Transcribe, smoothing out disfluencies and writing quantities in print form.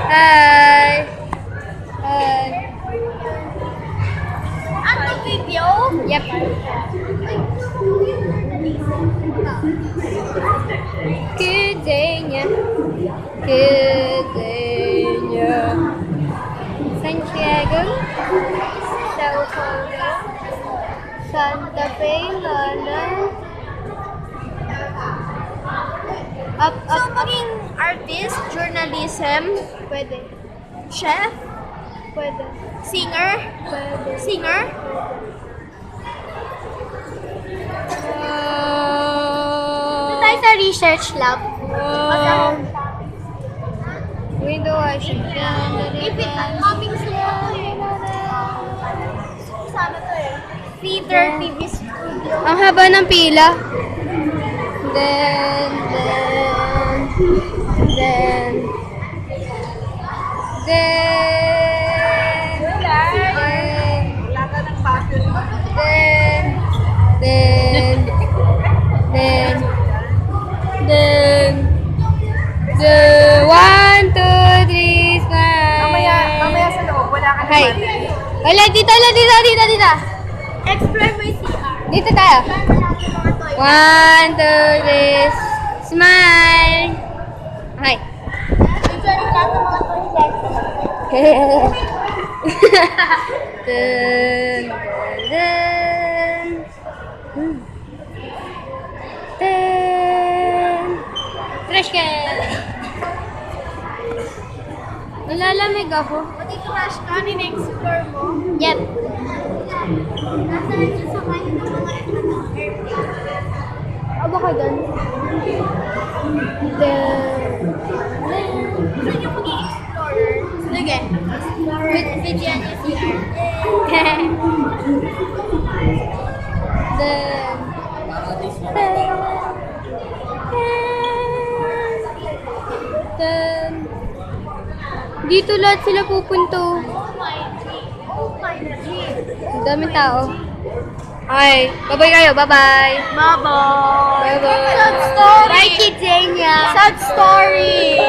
Hi! Hi! Ano video? Yep. Good day niya. Good day niya. Santiago. Sao Paulo. Santa Fe, Lana. Up, So, up, up. maging artist, journalism, Pwede. chef, Pwede. singer, Pwede. singer, tayo sa research lab. Window washing. If it coming soon. Sana to eh. Theater TV studio. Ang haba ng pila. Then, Wala ka ng passion. One, two, three, smile. Mamaya sa loob, wala ka ng Hi. battery. Wala, dito. Explore my CR. Dito tayo. Explore mo lang yung mga toy. One, two, three, smile. Hi. Picture yung lahat ng mga toy set. Dun, dun, dun. Dun. Fresh ka. Nalalamig ako. Pati crush ka, nina-explore mo. Yep. Nasaan siya sa kayo ng mga airplane? Aba ka dun. Dun. Saan yung mag-i-explorer? Sige. Video niya CR. Dun. Dun. Dito lahat sila pupunto. Oh my G. Ang daming tao. Hi. Bye-bye kayo. Bye-bye. Bye-bye. Bye-bye. Sad story. Bye, Kidzenia. Sad story.